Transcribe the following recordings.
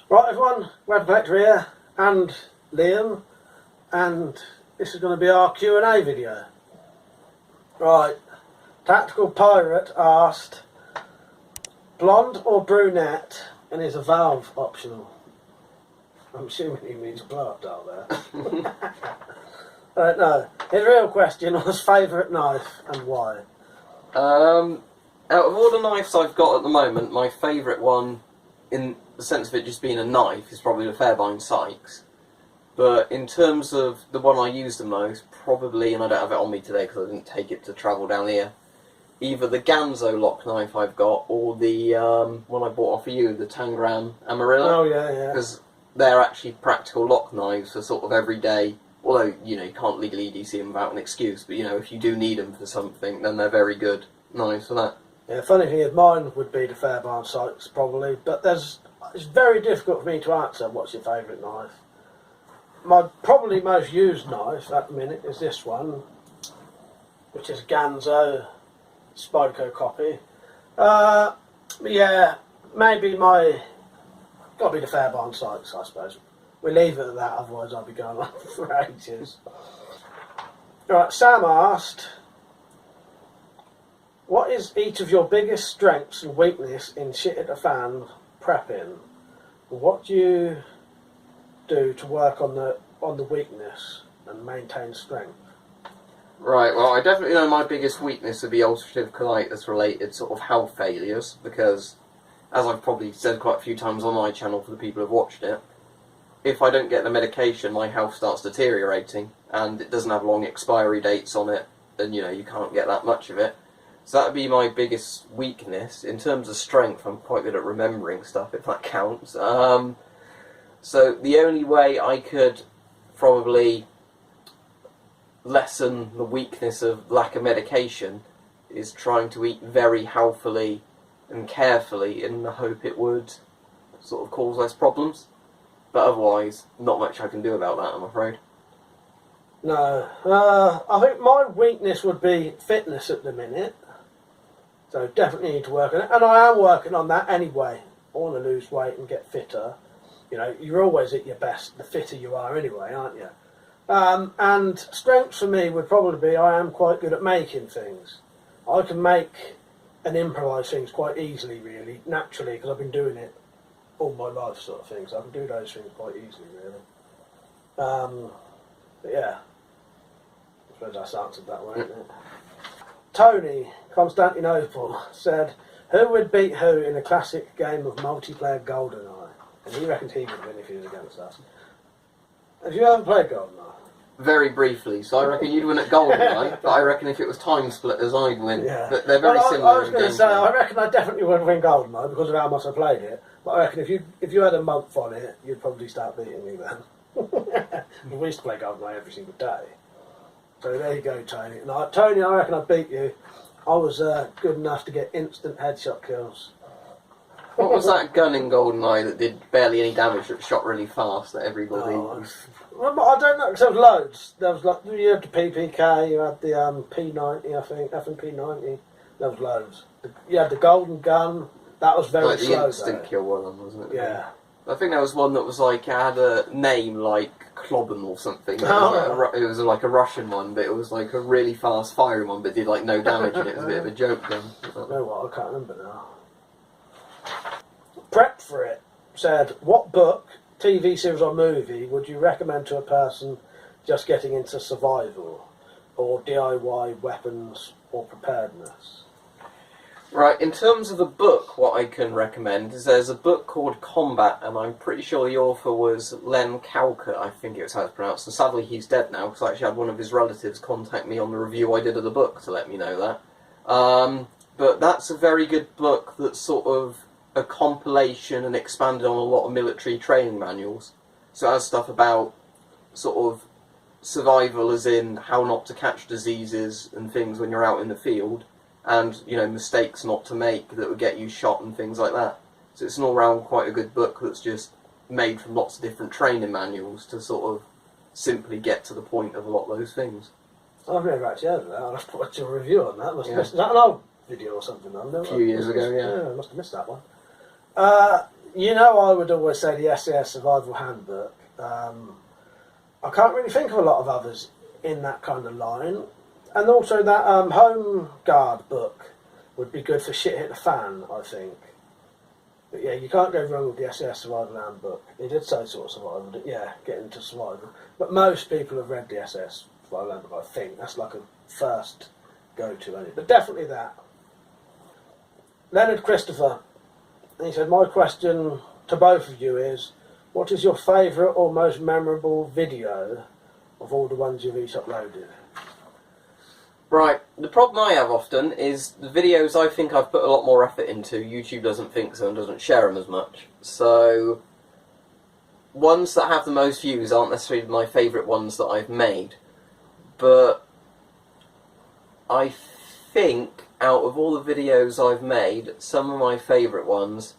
Right everyone, WeaponCollector here, and Liam, and this is going to be our Q&A video. Right, Tactical Pirate asked, blonde or brunette, and is a valve optional? I'm assuming he means blow up doll there. I don't know. His real question was favourite knife and why. Out of all the knives I've got at the moment, my favourite one, in the sense of it just being a knife, is probably the Fairbairn Sykes. But in terms of the one I use the most, probably, and I don't have it on me today because I didn't take it to travel down here, either the Ganzo lock knife I've got, or the one I bought off of you, the Tangram Amarillo. Oh yeah, yeah. Because they're actually practical lock knives for sort of everyday, although, you know, you can't legally EDC them without an excuse, but, you know, if you do need them for something, then they're very good knives for that. Yeah, funny thing is, mine would be the Fairbairn Sykes probably, but it's very difficult for me to answer what's your favourite knife. My probably most used knife at the minute is this one, which is Ganzo Spyderco copy. Yeah, maybe gotta be the Fairbairn Sykes, I suppose. We leave it at that, otherwise I'll be going on for ages. Right, Sam asked, what is each of your biggest strengths and weakness in shit at a fan prepping? What do you do to work on the weakness and maintain strength? Right, well, I definitely know my biggest weakness would be ulcerative colitis related sort of health failures, because, as I've probably said quite a few times on my channel for the people who've watched it, if I don't get the medication, my health starts deteriorating, and it doesn't have long expiry dates on it, and, you know, you can't get that much of it. So that would be my biggest weakness. In terms of strength, I'm quite good at remembering stuff, if that counts. So the only way I could probably lessen the weakness of lack of medication is trying to eat very healthily and carefully in the hope it would sort of cause less problems. But otherwise, not much I can do about that, I'm afraid. No, I think my weakness would be fitness at the minute. So definitely need to work on it, and I am working on that anyway. I want to lose weight and get fitter. You know, you're always at your best the fitter you are anyway, aren't you? And strengths for me would probably be I am quite good at making things. I can make and improvise things quite easily, really, naturally, because I've been doing it all my life, sort of thing. So I can do those things quite easily, really. But yeah, I suppose that's answered that way, isn't it? Tony, Constantinople, said, who would beat who in a classic game of multiplayer GoldenEye? And he reckons he would win if he was against us. Have you ever played GoldenEye? Very briefly, so I reckon you'd win at GoldenEye, but I reckon if it was Time Splitters, I'd win. Yeah. But they're very similar. I was going to say, I reckon I definitely would win GoldenEye because of how much I played it. But I reckon if you had a month on it, you'd probably start beating me then. We used to play GoldenEye every single day. So there you go, Tony. And Tony, I reckon I beat you. I was good enough to get instant headshot kills. What was that gun in GoldenEye that did barely any damage that shot really fast that everybody... Well, I don't know, because there was loads. There was like, you had the PPK, you had the P90, I think, P90. There was loads. You had the golden gun. That was very like slow. the instant kill one, wasn't it? Yeah. I think there was one that was like, had a name like Kloben or something. Oh. It was like a Russian one, but it was like a really fast firing one, but did like no damage, and it was a bit of a joke then. You know what, I can't remember now. Prep for It said, what book, TV series or movie would you recommend to a person just getting into survival or DIY weapons or preparedness? Right, in terms of the book, what I can recommend is there's a book called Combat, and I'm pretty sure the author was Len Calcutt, I think it was how it's pronounced, and sadly he's dead now, because I actually had one of his relatives contact me on the review I did of the book to let me know that. But that's a very good book that's sort of a compilation and expanded on a lot of military training manuals. So it has stuff about sort of survival as in how not to catch diseases and things when you're out in the field, and, you know, mistakes not to make that would get you shot and things like that. So it's an all-round quite a good book that's just made from lots of different training manuals to sort of simply get to the point of a lot of those things. I've never actually heard of that. I'll have to watch a review on that. Is that an old video or something? A few years ago, yeah. I must have missed that one. You know, I would always say the SAS Survival Handbook. I can't really think of a lot of others in that kind of line. And also that Home Guard book would be good for shit hit the fan, I think. But yeah, you can't go wrong with the SAS Survival Handbook. It did say sort of survival, yeah, get into survival. But most people have read the SAS Survival Handbook, I think. That's like a first go-to, anyway. But definitely that. Leonard Christopher, he said, my question to both of you is, what is your favourite or most memorable video of all the ones you've each uploaded? Right, the problem I have often is the videos I think I've put a lot more effort into, YouTube doesn't think so and doesn't share them as much. So, ones that have the most views aren't necessarily my favourite ones that I've made. But I think out of all the videos I've made, some of my favourite ones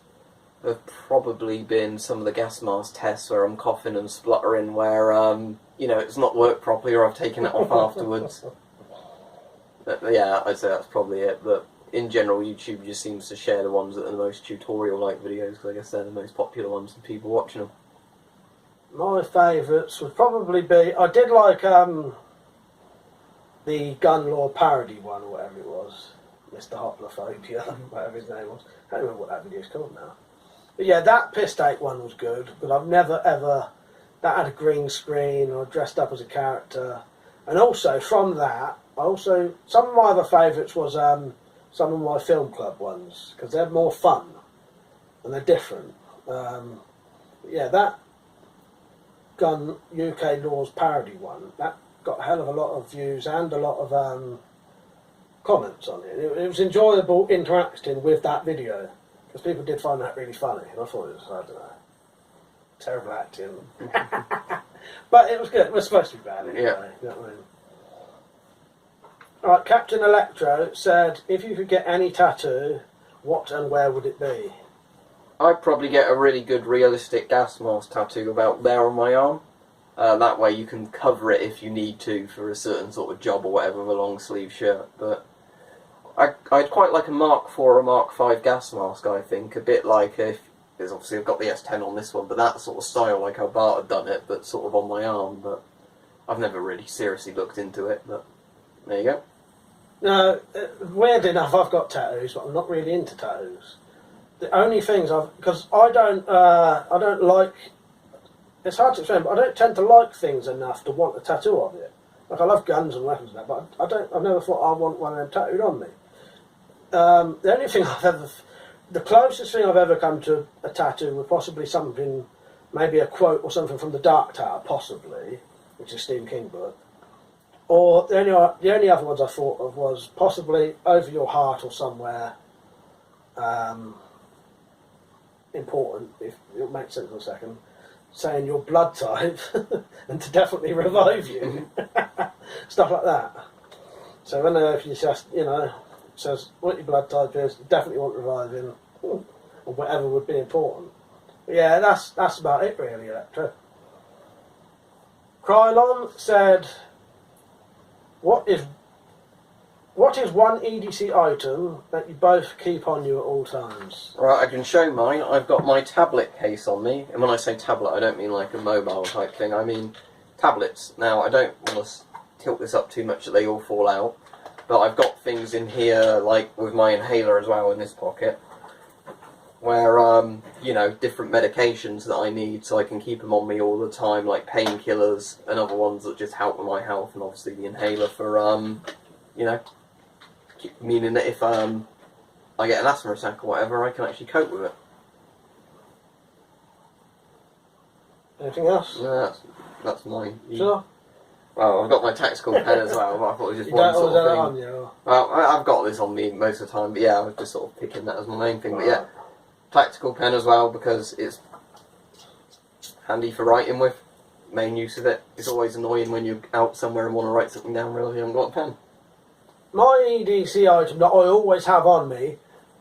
have probably been some of the gas mask tests where I'm coughing and spluttering, where, you know, it's not worked properly or I've taken it off afterwards. But, yeah, I'd say that's probably it. But in general, YouTube just seems to share the ones that are the most tutorial-like videos, because I guess they're the most popular ones and people watching them. My favourites would probably be, I did like the gun law parody one or whatever it was. Mr. Hoplophobia, whatever his name was. I don't remember what that video's called now. But yeah, that piss take one was good, but I've never ever... That had a green screen, or dressed up as a character. And also, from that, some of my other favourites was some of my film club ones, because they're more fun, and they're different. Yeah, that Gun UK Laws parody one, that got a hell of a lot of views and a lot of comments on it. It was enjoyable interacting with that video, because people did find that really funny, and I thought it was, I don't know, terrible acting. But it was good. It was supposed to be bad anyway. Yeah. You know what I mean? Alright, Captain Electro said, if you could get any tattoo, what and where would it be? I'd probably get a really good realistic gas mask tattoo about there on my arm. That way you can cover it if you need to for a certain sort of job or whatever with a long sleeve shirt. But I'd quite like a Mark IV or a Mark V gas mask, I think. A bit like if... Because obviously I've got the S10 on this one, but that sort of style, like how Bart had done it, but sort of on my arm. But I've never really seriously looked into it, but there you go. No, weird enough, I've got tattoos, but I'm not really into tattoos. The only things because I don't like, it's hard to explain, but I don't tend to like things enough to want a tattoo of it. Like, I love guns and weapons and that, but I've never thought I want one of them tattooed on me. The only thing the closest thing I've ever come to a tattoo would possibly something, maybe a quote or something from the Dark Tower, possibly, which is a Stephen King book. Or the only other ones I thought of was possibly over your heart or somewhere important, if it'll make sense in a second, saying your blood type and to definitely revive you. Stuff like that. So when if you just, you know, it says what your blood type is, definitely want reviving, or whatever would be important. But yeah, that's about it really, Electra. Krylon said, What is one EDC item that you both keep on you at all times? Right, I can show mine. I've got my tablet case on me, and when I say tablet, I don't mean like a mobile type thing. I mean tablets. Now, I don't want to tilt this up too much that they all fall out, but I've got things in here, like with my inhaler as well in this pocket, where, you know, different medications that I need so I can keep them on me all the time, like painkillers and other ones that just help with my health, and obviously the inhaler for, you know, meaning that if I get an asthma attack or whatever, I can actually cope with it. Anything else? No, that's mine. Sure. Well, I've got my tactical pen as well, but I thought it was just You one don't sort always of have thing. it on you? Well, I've got this on me most of the time, but yeah, I was just sort of picking that as my main thing. But yeah, tactical pen as well, because it's handy for writing with. Main use of it. It's always annoying when you're out somewhere and want to write something down, really, you haven't got a pen. My EDC item that I always have on me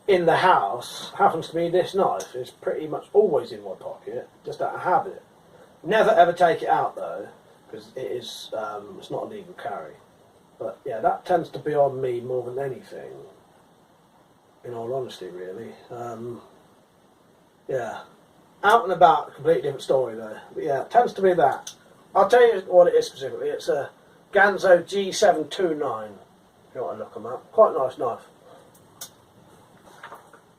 in the house happens to be this knife. It's pretty much always in my pocket, just out of habit. Never ever take it out though, because it is it's not a legal carry. But yeah, that tends to be on me more than anything. In all honesty, really. Yeah. Out and about, a completely different story though. But yeah, it tends to be that. I'll tell you what it is specifically. It's a Ganzo G729. If you want to look them up. Quite a nice knife.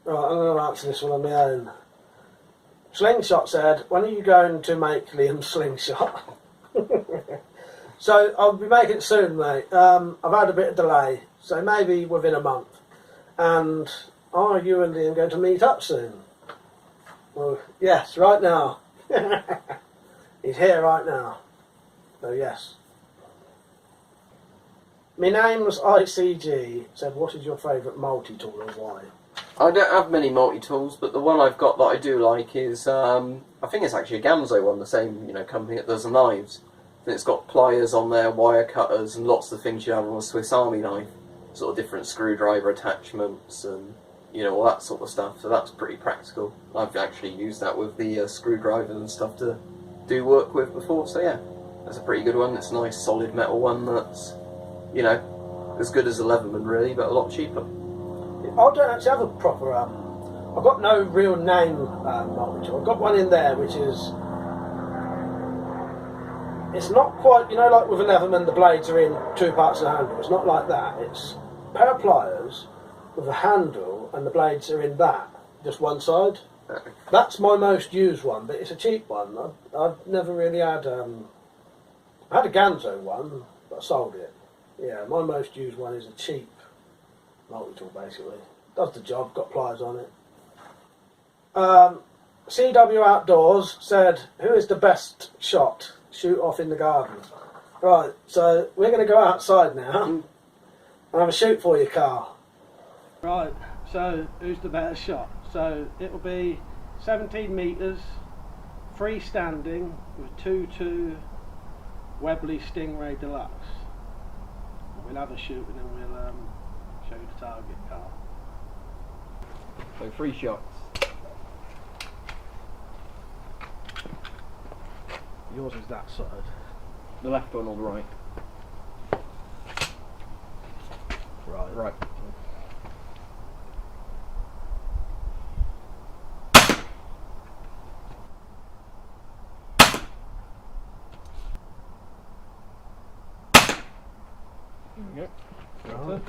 Right, I'm going to answer this one on my own. Slingshot said, when are you going to make Liam's slingshot? So I'll be making it soon, mate. I've had a bit of delay, so maybe within a month. And are you and Liam going to meet up soon? Well, yes, right now. He's here right now. So yes. My name's ICG said, what is your favourite multi-tool and why? I don't have many multi-tools, but the one I've got that I do like is, I think it's actually a Ganzo one, the same company that does the knives. And it's got pliers on there, wire cutters, and lots of things you have on a Swiss Army knife. Sort of different screwdriver attachments and, all that sort of stuff. So that's pretty practical. I've actually used that with the screwdrivers and stuff to do work with before. So yeah, that's a pretty good one. It's a nice solid metal one that's, as good as a Leatherman really, but a lot cheaper. I don't actually have a proper, I've got no real name multi-tool. I've got one in there which is, it's not quite, like with a Leatherman the blades are in two parts of the handle. It's not like that. It's a pair of pliers with a handle and the blades are in that, just one side. Okay. That's my most used one, but it's a cheap one. I've never really had, I had a Ganzo one, but I sold it. Yeah, my most used one is a cheap multi-tool basically. Does the job, got pliers on it. CW Outdoors said, who is the best shot? Shoot off in the garden. Right, so we're going to go outside now and have a shoot for you, Carl. Right, so who's the better shot? So it'll be 17 metres, freestanding with 2.2 Webley Stingray Deluxe. We'll have a shoot and then we'll show you the target, Carl. So 3 shots. Yours is that side. The left one or the right? Right. Right. There we go. Right.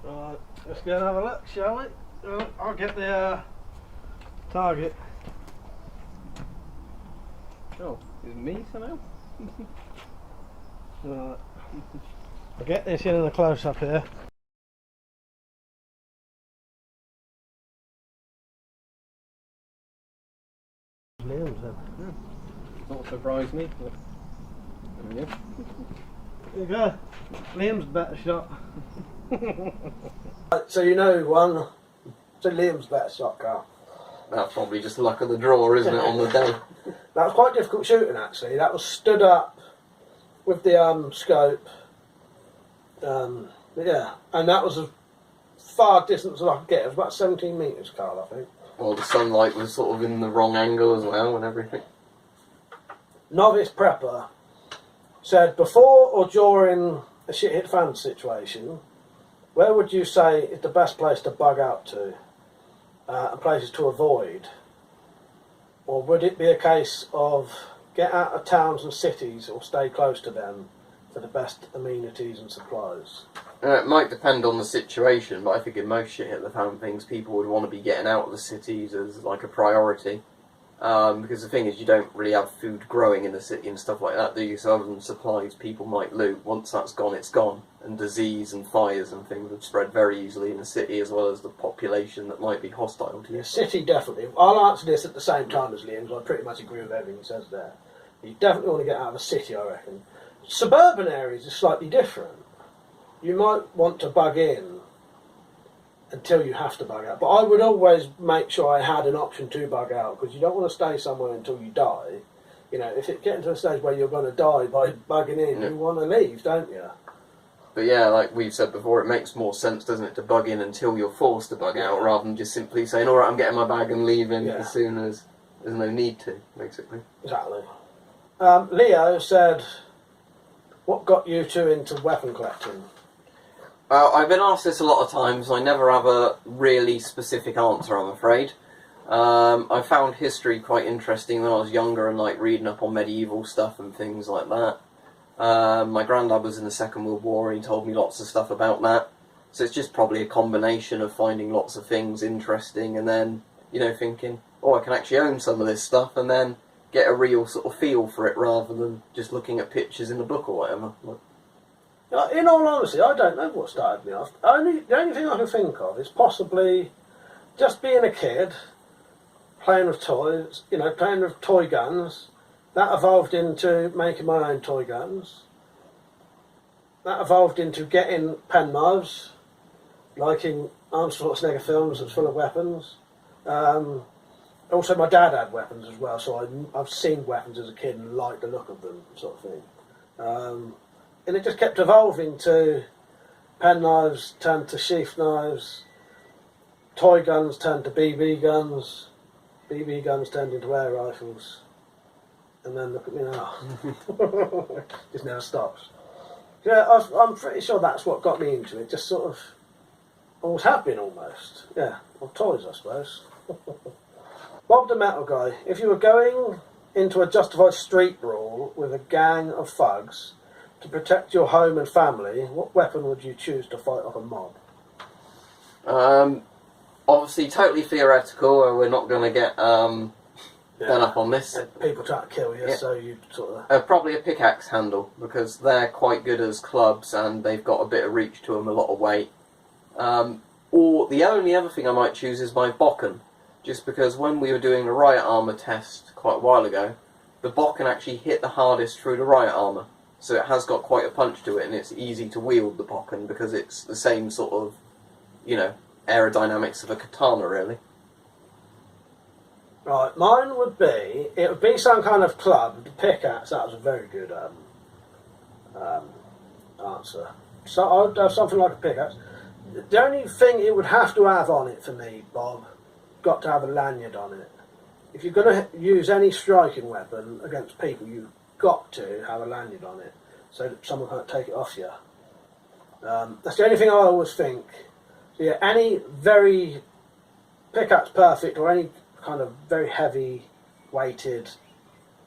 Right, let's go and have a look, shall we? I'll get the target. Oh, is it me somehow? Right. I'll get this in a close up here. Liam's then. Not surprised me, but there we go. There you go. Liam's the better shot. Right, so you know one. So Liam's better shot, Carl. That's probably just luck of the draw, isn't it, on the day? That was quite difficult shooting actually. That was stood up with the scope. Yeah, and that was as far distance as I could get. It was about 17 metres, Carl, I think. Well, the sunlight was sort of in the wrong angle as well and everything. Novice Prepper said, before or during a shit hit fan situation, where would you say is the best place to bug out to and places to avoid? Or would it be a case of get out of towns and cities or stay close to them for the best amenities and supplies? It might depend on the situation, but I think in most shit hit the fan things, people would want to be getting out of the cities as like a priority. Because the thing is, you don't really have food growing in the city and stuff like that, do you? So other than supplies people might loot, once that's gone, it's gone. And disease and fires and things would spread very easily in the city, as well as the population that might be hostile to you. The city, definitely. I'll answer this at the same time as Liam, because I pretty much agree with everything he says there. You definitely want to get out of the city, I reckon. Suburban areas is slightly different. You might want to bug in until you have to bug out. But I would always make sure I had an option to bug out, because you don't want to stay somewhere until you die, You know, if it gets to a stage where you're going to die by bugging in, you want to leave, don't you? But yeah, like we've said before, it makes more sense, doesn't it, to bug in until you're forced to bug out, rather than just simply saying, alright, I'm getting my bag and leaving as soon as there's no need to, basically. Exactly. Leo said, what got you two into weapon collecting? I've been asked this a lot of times, I never have a really specific answer, I'm afraid. I found history quite interesting when I was younger and like reading up on medieval stuff and things like that. My granddad was in the Second World War and he told me lots of stuff about that. So it's just probably a combination of finding lots of things interesting and then, you know, thinking, oh, I can actually own some of this stuff, and then get a real sort of feel for it rather than just looking at pictures in a book or whatever. In all honesty, I don't know what started me off. The only thing I can think of is possibly just being a kid, playing with toys, you know, playing with toy guns. That evolved into making my own toy guns. That evolved into getting penknives, liking Arnold Schwarzenegger films that's full of weapons. Also, my dad had weapons as well, so I've seen weapons as a kid and liked the look of them, sort of thing. And it just kept evolving to penknives turned to sheath knives, toy guns turned to BB guns, BB guns turned into air rifles, and then look at me now. Just never stops. Yeah, I'm pretty sure that's what got me into it, just sort of always have been almost. Yeah, well, toys I suppose. Bob the Metal Guy, if you were going into a justified street brawl with a gang of thugs to protect your home and family, what weapon would you choose to fight off a mob? Obviously totally theoretical, we're not going to get done up on this. And people try to kill you, so you sort of... probably a pickaxe handle, because they're quite good as clubs and they've got a bit of reach to them, a lot of weight. Or the only other thing I might choose is my bokken, just because when we were doing the riot armour test quite a while ago, the bokken actually hit the hardest through the riot armour. So it has got quite a punch to it, and it's easy to wield the bokken because it's the same sort of, you know, aerodynamics of a katana, really. Right, mine would be some kind of club. The pickaxe, that was a very good answer. So I'd have something like a pickaxe. The only thing it would have to have on it for me, Bob, got to have a lanyard on it. If you're going to use any striking weapon against people, you've got to have a lanyard on it so that someone can't take it off you. That's the only thing I always think. So yeah, any very pickaxe perfect or any kind of very heavy weighted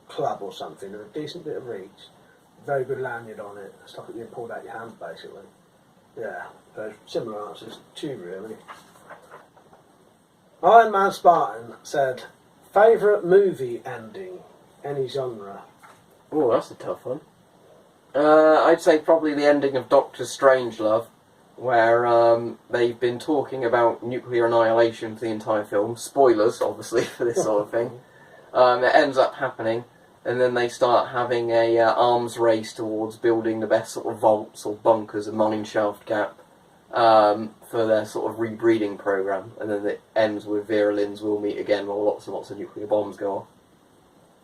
club or something with a decent bit of reach, very good lanyard on it, stuff that you can pull out your hand basically. Yeah, so similar answers to you really. Iron Man Spartan said, favourite movie ending, any genre? Oh, that's a tough one. I'd say probably the ending of Doctor Strangelove, where they've been talking about nuclear annihilation for the entire film. Spoilers, obviously, for this sort of thing. It ends up happening, and then they start having a arms race towards building the best sort of vaults or bunkers, a mine shaft gap, for their sort of rebreeding program. And then it ends with Vera Lynn's "We'll Meet Again," while lots and lots of nuclear bombs go off.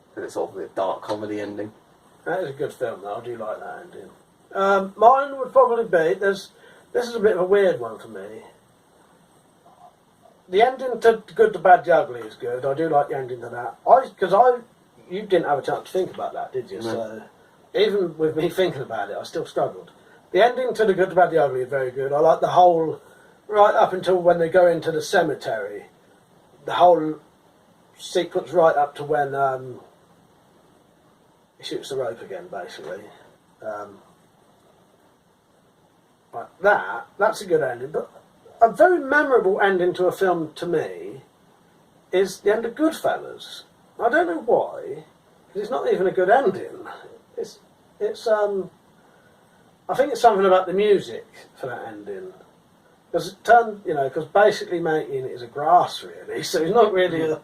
Because it's sort of a dark comedy ending. That is a good film, though. I do like that ending. Mine would probably be... This is a bit of a weird one for me. The ending to Good, the Bad, the Ugly is good. I do like the ending to that. You didn't have a chance to think about that, did you? No. So even with me thinking about it, I still struggled. The ending to The Good, the Bad, the Ugly is very good. I like the whole... Right up until when they go into the cemetery. The whole sequence right up to when... he shoots the rope again, basically. That's a good ending. But a very memorable ending to a film, to me, is the end of Goodfellas. I don't know why, because it's not even a good ending. I think it's something about the music for that ending. Because basically making it is a grass, really, so it's not really a...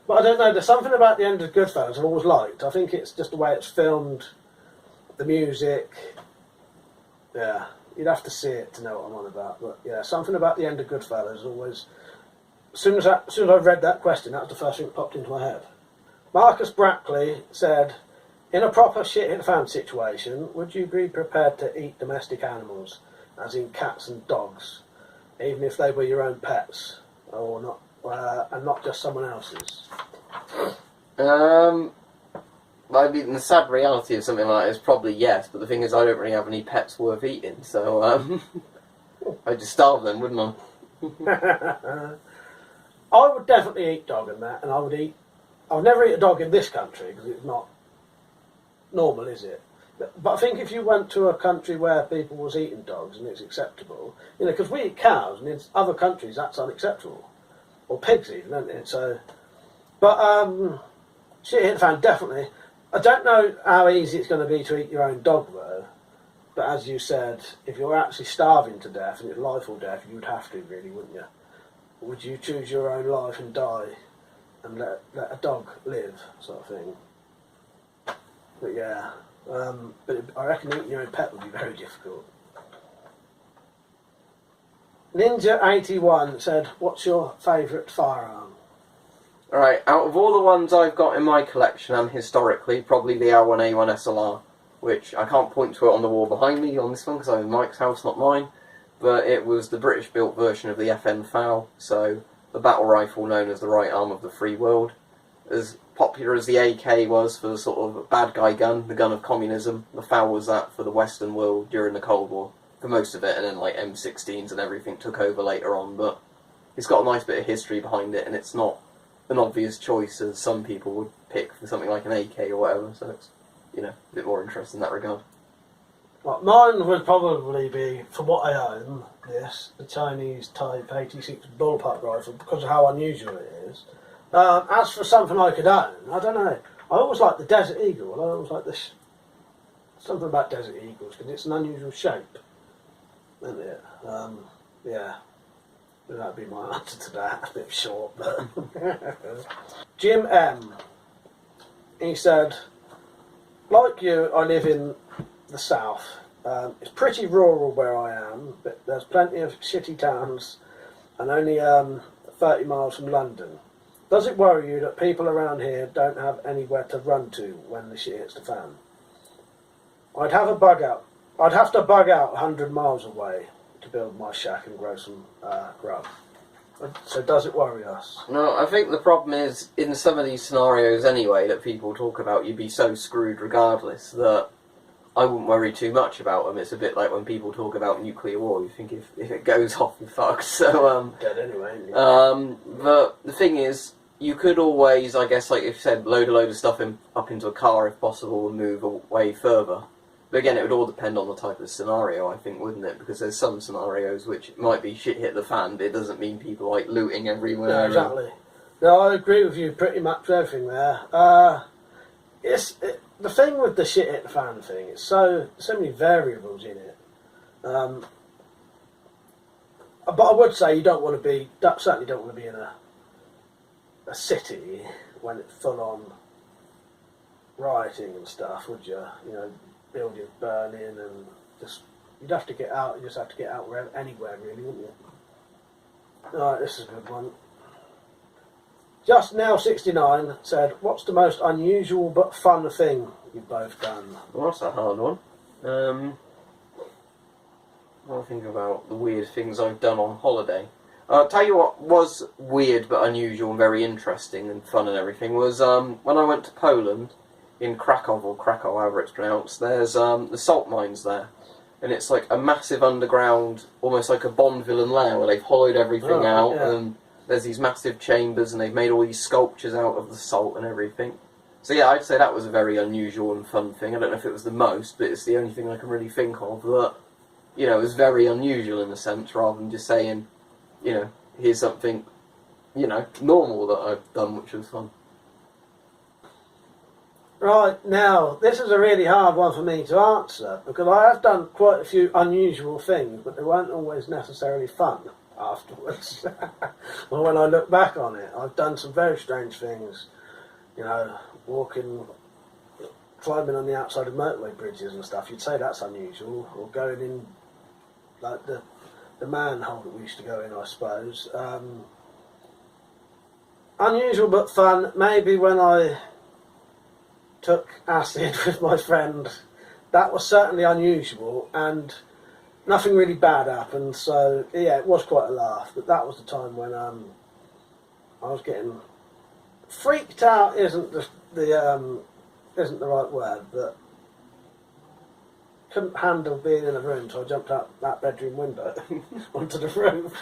But I don't know, there's something about the end of Goodfellas I've always liked. I think it's just the way it's filmed, the music. Yeah, you'd have to see it to know what I'm on about. But yeah, something about the end of Goodfellas always... As soon as I read that question, that was the first thing that popped into my head. Marcus Brackley said, in a proper shit hit the fan situation, would you be prepared to eat domestic animals, as in cats and dogs, even if they were your own pets, or not, and not just someone else's? I mean, the sad reality of something like that is probably yes, but the thing is I don't really have any pets worth eating, so I'd just starve them, wouldn't I? I would definitely eat dog and that, and I would never eat a dog in this country, because it's not normal, is it? But I think if you went to a country where people was eating dogs and it's acceptable, you know, because we eat cows, and in other countries that's unacceptable. Or pigs even, isn't it? So, but, shit hit the fan, definitely. I don't know how easy it's going to be to eat your own dog, though. But as you said, if you're actually starving to death, and it's life or death, you would have to, really, wouldn't you? Would you choose your own life and die, and let a dog live, sort of thing? But yeah, but I reckon eating your own pet would be very difficult. Ninja81 said, what's your favourite firearm? Alright, out of all the ones I've got in my collection, and historically, probably the R1A1 SLR, which I can't point to it on the wall behind me on this one, because I'm in Mike's house, not mine, but it was the British-built version of the FN FAL, so the battle rifle known as the right arm of the free world. As popular as the AK was for the sort of bad guy gun, the gun of communism, the FAL was that for the Western world during the Cold War, for most of it, and then like M16s and everything took over later on, but it's got a nice bit of history behind it, and it's not an obvious choice as some people would pick for something like an AK or whatever, so it's, you know, a bit more interesting in that regard. Well, mine would probably be, for what I own, the Chinese Type 86 bullpup rifle, because of how unusual it is. As for something I could own, I don't know. I always like the Desert Eagle. I always like this. Something about Desert Eagles, because it's an unusual shape, isn't it? Yeah. That'd be my answer to that. A bit short, but Jim M. He said, like you, I live in the south. It's pretty rural where I am, but there's plenty of shitty towns, and only 30 miles from London. Does it worry you that people around here don't have anywhere to run to when the shit hits the fan? I'd have to bug out 100 miles away to build my shack and grow some grub. So does it worry us? No, I think the problem is, in some of these scenarios anyway that people talk about, you'd be so screwed regardless that I wouldn't worry too much about them. It's a bit like when people talk about nuclear war, you think if it goes off, you're fucked. So, dead anyway, ain't you? but the thing is, you could always, I guess, like you said, load a load of stuff up into a car if possible and move away further. But again, it would all depend on the type of scenario, I think, wouldn't it? Because there's some scenarios which might be shit hit the fan, but it doesn't mean people like looting everywhere. No, exactly. No, I agree with you pretty much with everything there. The thing with the shit hit the fan thing, it's so many variables in it. But I would say you certainly don't want to be in a city when it's full on rioting and stuff, would you? You know, buildings burning and you'd have to get out. You just have to get out anywhere really, wouldn't you? Alright, this is a good one. Just Now 69 said, what's the most unusual but fun thing you've both done? Well, that's a hard one. I'll think about the weird things I've done on holiday. I'll tell you what was weird but unusual and very interesting and fun and everything was when I went to Poland, in Krakow, or Krakow, however it's pronounced, there's the salt mines there. And it's like a massive underground, almost like a Bond villain lair, where they've hollowed everything out, yeah. and there's these massive chambers, and they've made all these sculptures out of the salt and everything. So yeah, I'd say that was a very unusual and fun thing. I don't know if it was the most, but it's the only thing I can really think of that, you know, is very unusual in a sense, rather than just saying, you know, here's something, you know, normal that I've done, which was fun. Right, now, this is a really hard one for me to answer, because I have done quite a few unusual things, but they weren't always necessarily fun afterwards. Well, when I look back on it, I've done some very strange things, you know, climbing on the outside of motorway bridges and stuff. You'd say that's unusual, or going in, like the manhole that we used to go in, I suppose. Unusual but fun, maybe when I took acid with my friend. That was certainly unusual, and nothing really bad happened. So yeah, it was quite a laugh. But that was the time when I was getting freaked out. Isn't the right word, but couldn't handle being in a room, so I jumped out that bedroom window onto the roof.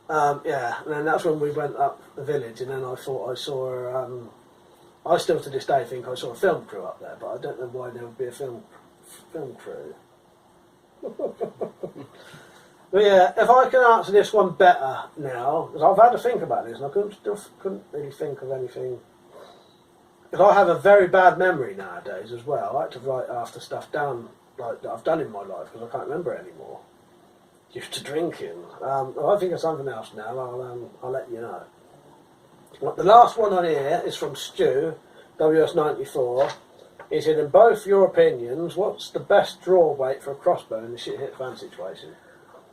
Yeah, and then that's when we went up the village, and then I thought I saw. I still to this day think I saw a film crew up there, but I don't know why there would be a film crew. But yeah, if I can answer this one better now, because I've had to think about this, and I couldn't really think of anything. Because I have a very bad memory nowadays as well. I like to write after stuff down like that I've done in my life because I can't remember it anymore. Used to drinking. I think of something else now. I'll let you know. Well, the last one on here is from Stu, WS94. He said, in both your opinions, what's the best draw weight for a crossbow in a shit hit fan situation?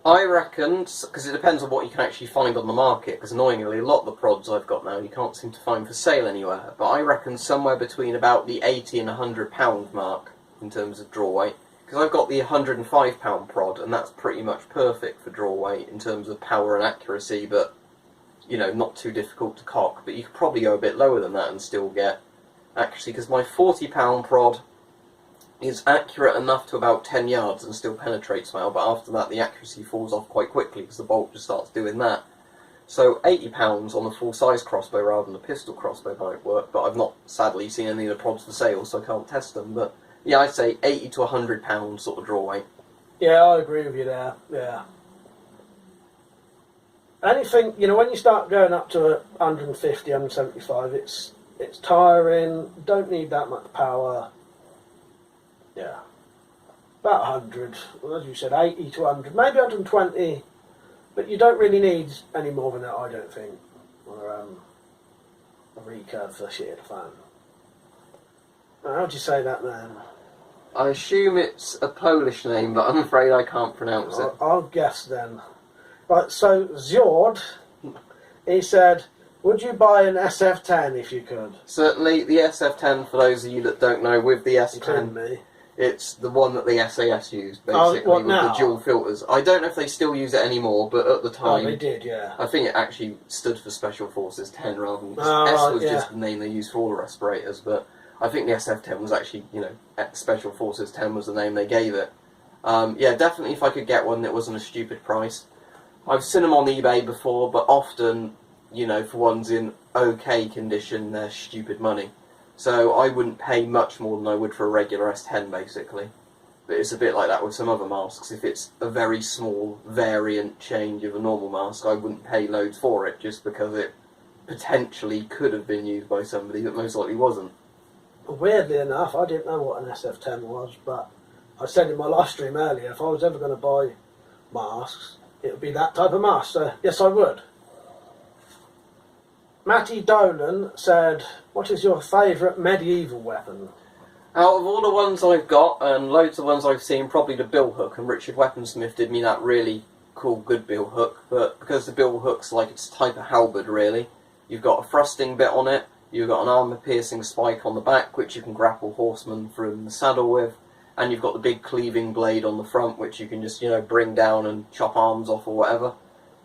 I reckon, because it depends on what you can actually find on the market, because annoyingly a lot of the prods I've got now you can't seem to find for sale anywhere, but I reckon somewhere between about the 80 and £100 mark in terms of draw weight, because I've got the £105 prod, and that's pretty much perfect for draw weight in terms of power and accuracy, but, you know, not too difficult to cock, but you could probably go a bit lower than that and still get accuracy, because my £40 prod is accurate enough to about 10 yards and still penetrates well, but after that the accuracy falls off quite quickly because the bolt just starts doing that. So £80 on a full-size crossbow rather than a pistol crossbow might work, but I've not sadly seen any of the prods for sale, so I can't test them. But yeah, I'd say £80 to £100 sort of draw weight. Yeah, I agree with you there. Yeah. Anything, you know, when you start going up to 150, 175, it's tiring. Don't need that much power. Yeah, about 100, well, as you said, 80 to 100, maybe 120, but you don't really need any more than that, I don't think, on a recurve for shit at a fan. How'd you say that name? I assume it's a Polish name, but I'm afraid I can't pronounce it. I'll guess then. Right, so Zjord, he said, would you buy an SF10 if you could? Certainly, the SF10, for those of you that don't know, with the S10... Including me. It's the one that the SAS used, basically, with the dual filters. I don't know if they still use it anymore, but at the time... Oh, they did, yeah. I think it actually stood for Special Forces 10 rather than... S was just the name they used for all the respirators, but I think the SF10 was actually, you know, Special Forces 10 was the name they gave it. Yeah, definitely if I could get one that wasn't a stupid price. I've seen them on eBay before, but often, you know, for ones in okay condition, they're stupid money. So I wouldn't pay much more than I would for a regular S10, basically. But it's a bit like that with some other masks. If it's a very small variant change of a normal mask, I wouldn't pay loads for it, just because it potentially could have been used by somebody that most likely wasn't. Weirdly enough, I didn't know what an SF10 was, but I said in my live stream earlier, if I was ever going to buy masks, it would be that type of mask, so yes I would. Matty Dolan said, what is your favourite medieval weapon? Out of all the ones I've got, and loads of ones I've seen, probably the bill hook, and Richard Weaponsmith did me that really cool, good bill hook, but because the bill hook's like it's a type of halberd, really, you've got a thrusting bit on it, you've got an armour-piercing spike on the back, which you can grapple horsemen from the saddle with, and you've got the big cleaving blade on the front, which you can just, you know, bring down and chop arms off or whatever,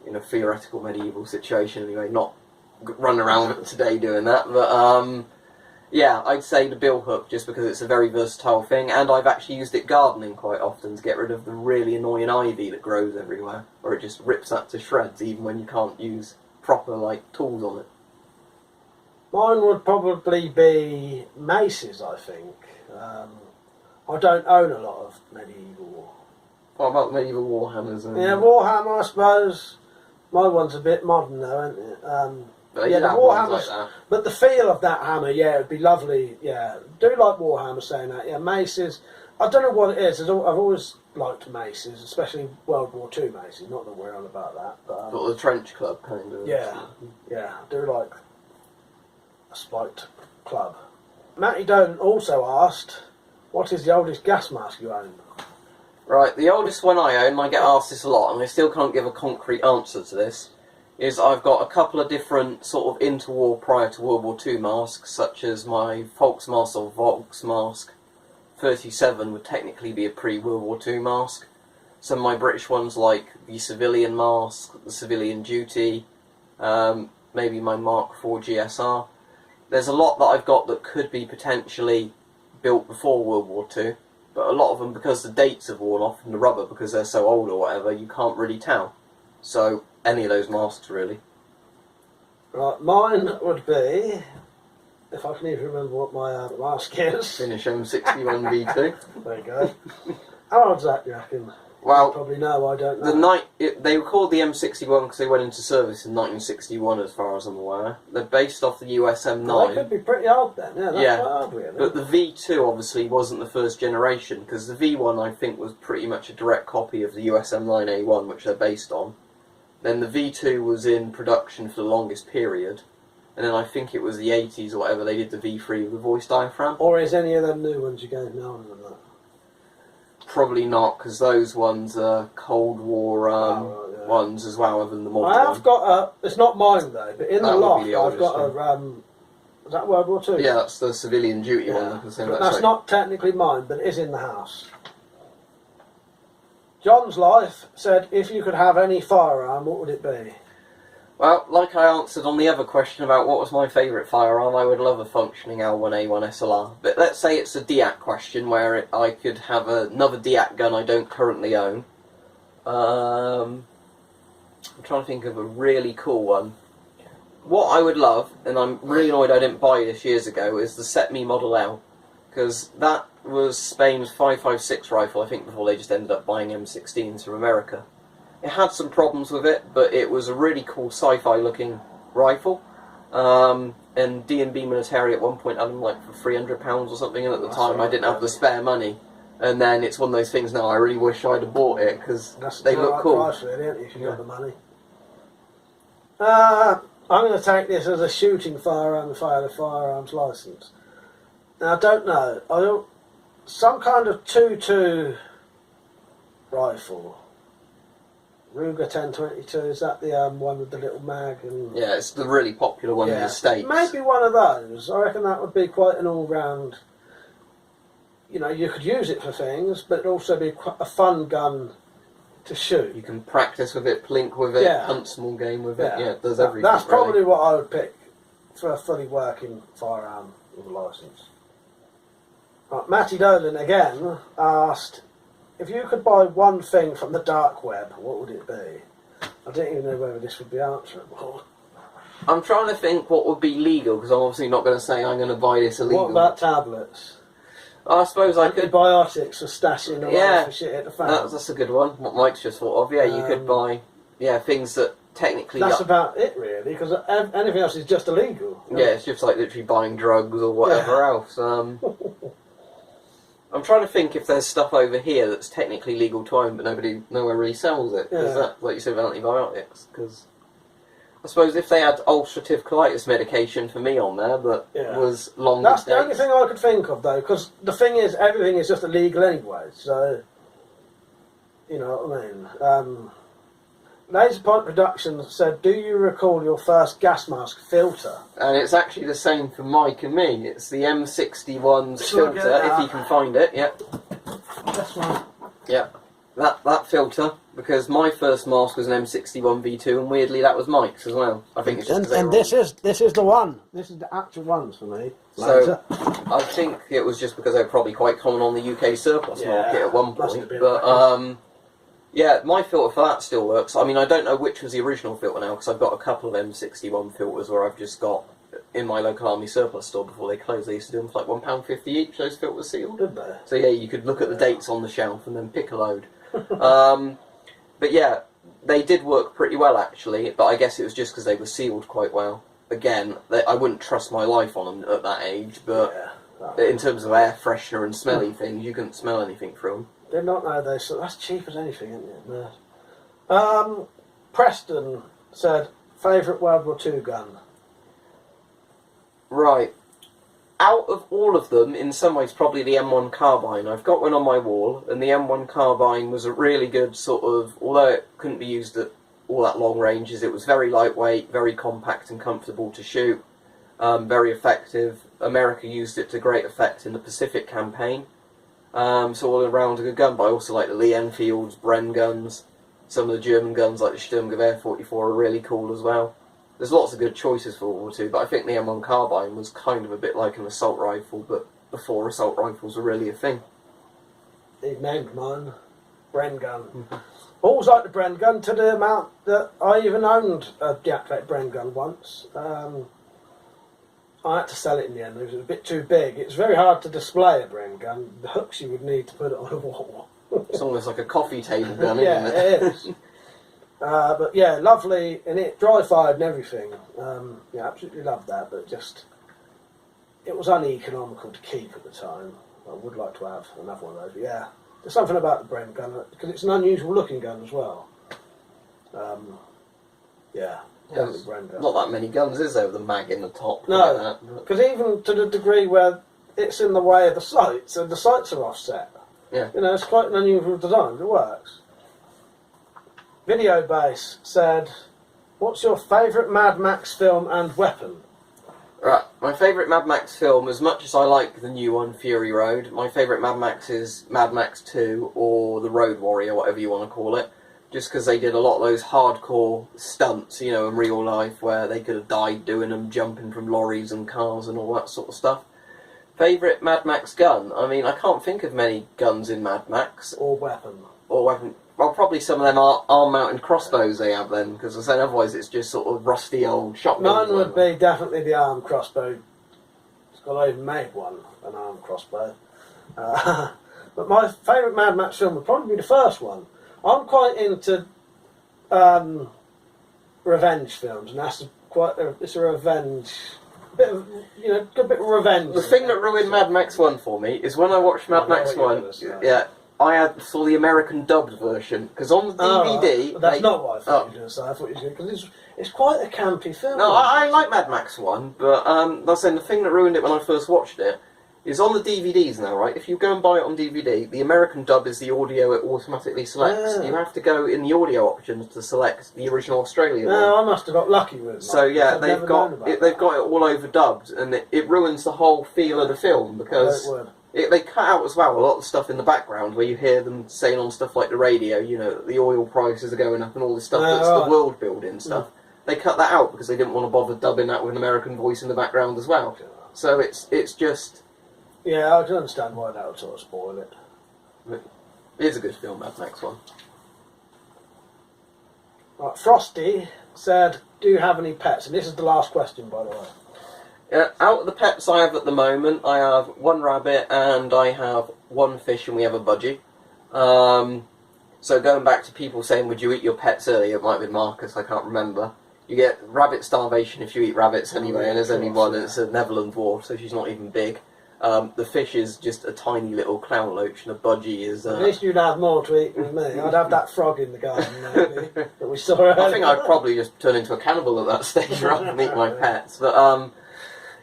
in a theoretical medieval situation anyway, not run around today doing that, but yeah, I'd say the bill hook just because it's a very versatile thing, and I've actually used it gardening quite often to get rid of the really annoying ivy that grows everywhere, or it just rips that to shreds even when you can't use proper like tools on it. Mine would probably be maces, I think. I don't own a lot of medieval. What about medieval warhammers? Yeah, warhammer I suppose. My one's a bit modern though, isn't it? Yeah, the Warhammers, like but the feel of that hammer, yeah, it'd be lovely. Yeah, do like Warhammer saying that. Yeah, maces. I don't know what it is. I've always liked maces, especially World War II maces. Not that we're on about that, but the trench club kind of. Yeah, yeah, I do like a spiked club. Matty Dolan also asked, "What is the oldest gas mask you own?" Right, the oldest one I own, and I get asked this a lot, and I still can't give a concrete answer to this, is I've got a couple of different sort of interwar prior to World War II masks, such as my Volksmask or Volksmask 37 would technically be a pre-World War II mask. Some of my British ones like the civilian mask, the civilian duty, maybe my Mark IV GSR. There's a lot that I've got that could be potentially built before World War II, but a lot of them, because the dates have worn off and the rubber, because they're so old or whatever, you can't really tell. So, any of those masks really. Right, mine would be, if I can even remember what my mask is. Finish M61V2. There you go. How old's that, you reckon? Well, You probably know, I don't know. They were called the M61 because they went into service in 1961, as far as I'm aware. They're based off the US M9. Well, they could be pretty old then, yeah, that's Yeah, quite old really. but the V2 obviously wasn't the first generation, because the V1 I think was pretty much a direct copy of the US M9A1, which they're based on. Then the V2 was in production for the longest period, and then I think it was the 80s or whatever, they did the V3 with the voice diaphragm. Or is any of them new ones you gave me older than that? Probably not, because those ones are Cold War right, yeah. ones as well, other than the modern I have one. got a, it's not mine though, but in That the would loft be the I've got oldest a, is that World War II? Yeah, that's the civilian duty one. I can say But that's that's not technically mine, but it is in the house. John's Life said, if you could have any firearm, what would it be? Well, like I answered on the other question about what was my favourite firearm, I would love a functioning L1A1 SLR. But let's say it's a DIAC question where I could have another DIAC gun I don't currently own. I'm trying to think of a really cool one. What I would love, and I'm really annoyed I didn't buy this years ago, is the Set Me Model L. Because that was Spain's 5.56 rifle, I think, before they just ended up buying M16s from America. It had some problems with it, but it was a really cool sci-fi looking rifle. And D&B Military at one point had them like for £300 or something, and at the time I didn't have the spare money. And then it's one of those things now, I really wish I'd have bought it, because they look cool. Price, really, isn't it, if you've got the money. I'm going to take this as a shooting firearm if I had a firearms licence. Now, I don't know. Some kind of 2.2 rifle. Ruger 1022, is that the one with the little mag? And Yeah, it's the really popular one in the States. Maybe one of those. I reckon that would be quite an all-round... You know, you could use it for things, but it'd also be quite a fun gun to shoot. You can practice with it, plink with it, hunt small game with it. Yeah, it does everything. That's probably really what I would pick for a fully working firearm with a licence. Right, Matty Dolan again asked, if you could buy one thing from the dark web, what would it be? I don't even know whether this would be answerable. I'm trying to think what would be legal, because I'm obviously not going to say I'm going to buy this illegal. What about tablets? I suppose I could. Antibiotics for stashing away for shit at the fan. That's a good one. What Mike's just thought of. Yeah, you could buy things that technically... That's about it, really, because anything else is just illegal. Yeah, it's just like literally buying drugs or whatever else. I'm trying to think if there's stuff over here that's technically legal to own, but nowhere really sells it. Is that, like you said, with antibiotics? Because I suppose if they had ulcerative colitis medication for me on there that was long. That's the only thing I could think of, though, because the thing is, everything is just illegal anyway, so, you know what I mean. Laser Point Productions said, do you recall your first gas mask filter? And it's actually the same for Mike and me. It's the M61's filter, if you can find it, This one. Yeah. That filter, because my first mask was an M61 V2, and weirdly that was Mike's as well. I think it's just and this is the one. This is the actual ones for me. So I think it was just because they were probably quite common on the UK surplus market at one point. But yeah, my filter for that still works. I mean, I don't know which was the original filter now, because I've got a couple of M61 filters where I've just got in my local army surplus store before they closed. They used to do them for like £1.50 each, those filters sealed. Did they? So yeah, you could look at the dates on the shelf and then pick a load. But yeah, they did work pretty well actually, but I guess it was just because they were sealed quite well. Again, I wouldn't trust my life on them at that age, but in terms of air freshener and smelly things, you couldn't smell anything through them. Did not know those, so that's cheap as anything, isn't it? No. Preston said, favourite World War II gun? Right. Out of all of them, in some ways, probably the M1 carbine. I've got one on my wall, and the M1 carbine was a really good sort of, although it couldn't be used at all that long range is it was very lightweight, very compact and comfortable to shoot, very effective. America used it to great effect in the Pacific campaign. So all around a good gun, but I also like the Lee Enfield's, Bren guns. Some of the German guns like the Sturmgewehr 44 are really cool as well. There's lots of good choices for World War II, but I think the M1 carbine was kind of a bit like an assault rifle, but before assault rifles were really a thing. He named mine Bren gun. Always liked the Bren gun to the amount that I even owned a deactivated Bren gun once. I had to sell it in the end. It was a bit too big. It's very hard to display a Bren gun. The hooks you would need to put it on a wall. It's almost like a coffee table gun, yeah, isn't it? it is. But yeah, lovely, and it dry fired and everything. Yeah, absolutely loved that. But just, it was uneconomical to keep at the time. I would like to have another one of those. But yeah, there's something about the Bren gun because it's an unusual looking gun as well. Yeah. Yes. Not that many guns, is there, with the mag in the top? No, because even to the degree where it's in the way of the sights, and the sights are offset. Yeah. You know, it's quite an unusual design, but it works. Video Base said, what's your favourite Mad Max film and weapon? Right, my favourite Mad Max film, as much as I like the new one, Fury Road, my favourite Mad Max is Mad Max 2, or The Road Warrior, whatever you want to call it. Just because they did a lot of those hardcore stunts, you know, in real life, where they could have died doing them, jumping from lorries and cars and all that sort of stuff. Favourite Mad Max gun? I mean, I can't think of many guns in Mad Max. Or weapon. Or weapon. Well, probably some of them are arm-mounted crossbows they have then, because I said otherwise it's just sort of rusty old shotguns. Mine would be definitely the arm crossbow. I even made one, an arm crossbow. But my favourite Mad Max film would probably be the first one. I'm quite into revenge films, and that's it's a revenge, bit of, you know, good bit of revenge. The thing that ruined Mad Max 1 for me is when I watched Mad Max 1, I saw the American dubbed version, because on the DVD... Right. That's not what I thought you were going to say. I thought you were going to, because it's quite a campy film. No, I like Mad Max 1, but like I said, the thing that ruined it when I first watched it is on the DVDs now, right? If you go and buy it on DVD, the American dub is the audio it automatically selects. Yeah. You have to go in the audio options to select the original Australian one. No, I must have got lucky with it. So yeah, they've got it all overdubbed, and it ruins the whole feel of the film, because they cut out as well a lot of stuff in the background where you hear them saying on stuff like the radio, you know, that the oil prices are going up and all this stuff that's the world building stuff. They cut that out because they didn't want to bother dubbing that with an American voice in the background as well. So it's just... Yeah, I can understand why that would sort of spoil it. It is a good film, Mad Max 1. Right, Frosty said, do you have any pets? And this is the last question, by the way. Out of the pets I have at the moment, I have one rabbit and I have one fish, and we have a budgie. So going back to people saying, would you eat your pets early? It might have been Marcus, I can't remember. You get rabbit starvation if you eat rabbits anyway, and there's only one, and it's a Netherland dwarf, so she's not even big. The fish is just a tiny little clown loach, and a budgie is... At least you'd have more to eat than me. I'd have that frog in the garden, maybe, that we saw earlier. I think I'd probably just turn into a cannibal at that stage rather than eat my pets. But,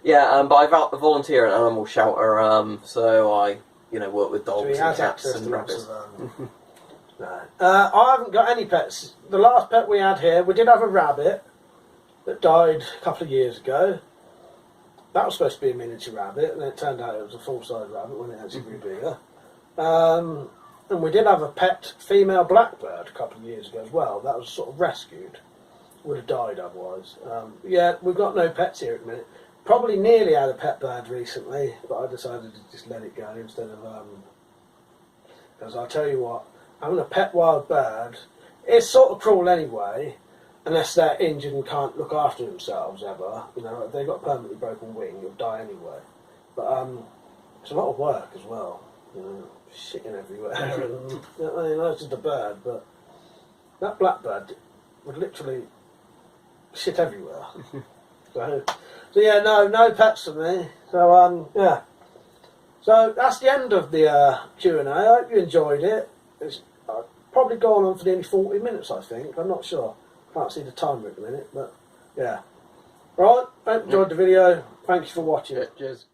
but I volunteer at an animal shelter, so I, work with dogs and cats and rabbits. No. I haven't got any pets. The last pet we had here, we did have a rabbit that died a couple of years ago. That was supposed to be a miniature rabbit, and it turned out it was a full-size rabbit when it actually grew bigger. And we did have a pet female blackbird a couple of years ago as well. That was sort of rescued. Would have died otherwise. Yeah, we've got no pets here at the minute. Probably nearly had a pet bird recently, but I decided to just let it go instead of... Because I'll tell you what, having a pet wild bird is sort of cruel anyway. Unless they're injured and can't look after themselves ever, if they've got a permanently broken wing, you'll die anyway. But it's a lot of work as well, shitting everywhere. And, that's just a bird, but that blackbird would literally shit everywhere. so yeah, no pets for me. So yeah. So that's the end of the Q&A. I hope you enjoyed it. It's probably gone on for nearly 40 minutes, I think. I'm not sure. Can't see the timer at the minute, but yeah. Right, hope you enjoyed the video. Thank you for watching. Cheers.